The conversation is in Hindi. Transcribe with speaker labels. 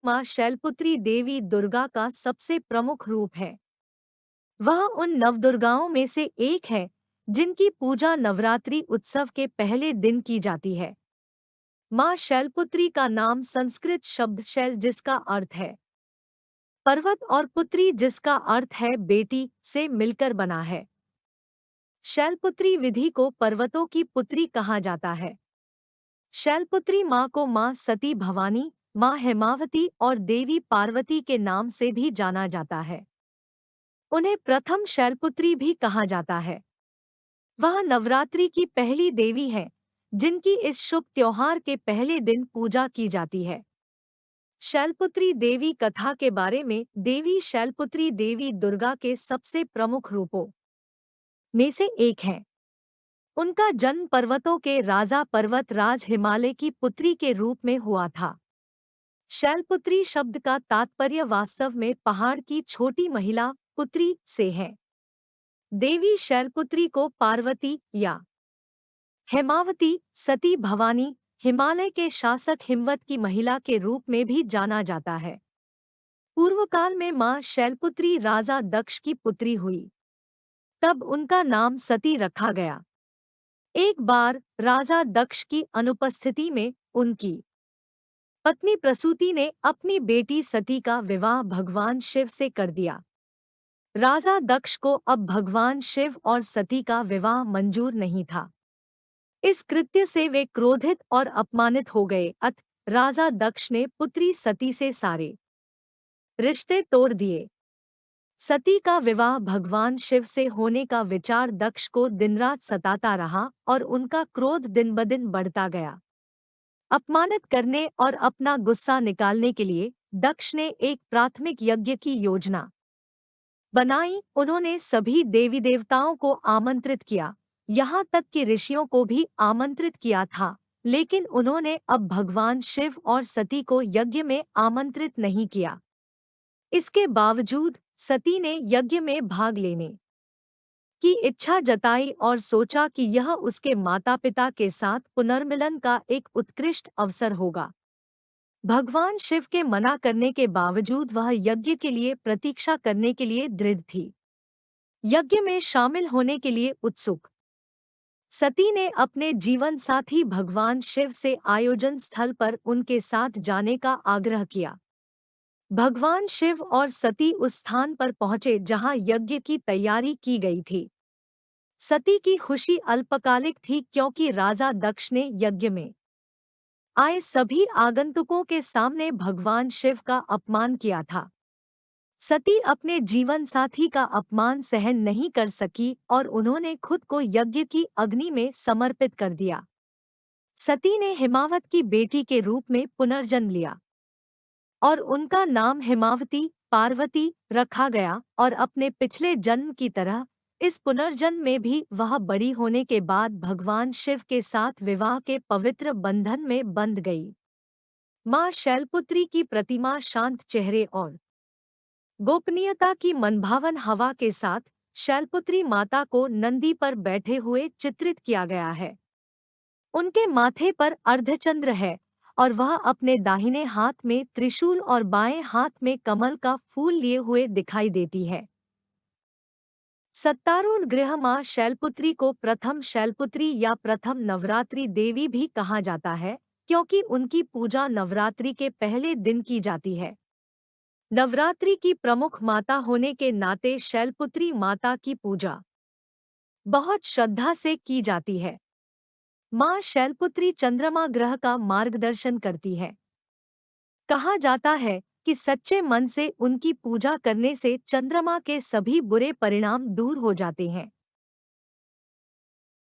Speaker 1: माँ शैलपुत्री देवी दुर्गा का सबसे प्रमुख रूप है। वह उन नवदुर्गाओं में से एक है जिनकी पूजा नवरात्रि उत्सव के पहले दिन की जाती है। माँ शैलपुत्री का नाम संस्कृत शब्द शैल जिसका अर्थ है पर्वत और पुत्री जिसका अर्थ है बेटी से मिलकर बना है। शैलपुत्री विधि को पर्वतों की पुत्री कहा जाता है। शैलपुत्री माँ को माँ सती भवानी, माँ हेमावती और देवी पार्वती के नाम से भी जाना जाता है। उन्हें प्रथम शैलपुत्री भी कहा जाता है। वह नवरात्रि की पहली देवी है जिनकी इस शुभ त्योहार के पहले दिन पूजा की जाती है। शैलपुत्री देवी कथा के बारे में देवी शैलपुत्री देवी दुर्गा के सबसे प्रमुख रूपों में से एक है। उनका जन्म पर्वतों के राजा पर्वतराज हिमालय की पुत्री के रूप में हुआ था। शैलपुत्री शब्द का तात्पर्य वास्तव में पहाड़ की छोटी महिला पुत्री से है। देवी शैलपुत्री को पार्वती या हेमावती, सती भवानी, हिमालय के शासक हिमवत की महिला के रूप में भी जाना जाता है। पूर्व काल में मां शैलपुत्री राजा दक्ष की पुत्री हुई, तब उनका नाम सती रखा गया। एक बार राजा दक्ष की अनुपस्थिति में उनकी पत्नी प्रसूति ने अपनी बेटी सती का विवाह भगवान शिव से कर दिया। राजा दक्ष को अब भगवान शिव और सती का विवाह मंजूर नहीं था। इस कृत्य से वे क्रोधित और अपमानित हो गए। अतः राजा दक्ष ने पुत्री सती से सारे रिश्ते तोड़ दिए। सती का विवाह भगवान शिव से होने का विचार दक्ष को दिनरात सताता रहा और उनका क्रोध दिन ब दिन बढ़ता गया। अपमानित करने और अपना गुस्सा निकालने के लिए दक्ष ने एक प्राथमिक यज्ञ की योजना बनाई। उन्होंने सभी देवी देवताओं को आमंत्रित किया, यहाँ तक कि ऋषियों को भी आमंत्रित किया था, लेकिन उन्होंने अब भगवान शिव और सती को यज्ञ में आमंत्रित नहीं किया। इसके बावजूद सती ने यज्ञ में भाग लेने की इच्छा जताई और सोचा कि यह उसके माता पिता के साथ पुनर्मिलन का एक उत्कृष्ट अवसर होगा। भगवान शिव के मना करने के बावजूद वह यज्ञ के लिए प्रतीक्षा करने के लिए दृढ़ थी, यज्ञ में शामिल होने के लिए उत्सुक। सती ने अपने जीवन साथी भगवान शिव से आयोजन स्थल पर उनके साथ जाने का आग्रह किया। भगवान शिव और सती उस स्थान पर पहुंचे जहां यज्ञ की तैयारी की गई थी। सती की खुशी अल्पकालिक थी क्योंकि राजा दक्ष ने यज्ञ में आए सभी आगंतुकों के सामने भगवान शिव का अपमान किया था। सती अपने जीवन साथी का अपमान सहन नहीं कर सकी और उन्होंने खुद को यज्ञ की अग्नि में समर्पित कर दिया। सती ने हिमावत की बेटी के रूप में पुनर्जन्म लिया और उनका नाम हिमावती पार्वती रखा गया और अपने पिछले जन्म की तरह इस पुनर्जन्म में भी वह बड़ी होने के बाद भगवान शिव के साथ विवाह के पवित्र बंधन में बंध गई। मां शैलपुत्री की प्रतिमा शांत चेहरे और गोपनीयता की मनभावन हवा के साथ शैलपुत्री माता को नंदी पर बैठे हुए चित्रित किया गया है। उनके माथे पर अर्धचंद्र है और वह अपने दाहिने हाथ में त्रिशूल और बाएं हाथ में कमल का फूल लिए हुए दिखाई देती है। सत्तारूढ़ गृह मां शैलपुत्री को प्रथम शैलपुत्री या प्रथम नवरात्रि देवी भी कहा जाता है क्योंकि उनकी पूजा नवरात्रि के पहले दिन की जाती है। नवरात्रि की प्रमुख माता होने के नाते शैलपुत्री माता की पूजा बहुत श्रद्धा से की जाती है। मां शैलपुत्री चंद्रमा ग्रह का मार्गदर्शन करती है। कहा जाता है कि सच्चे मन से उनकी पूजा करने से चंद्रमा के सभी बुरे परिणाम दूर हो जाते हैं।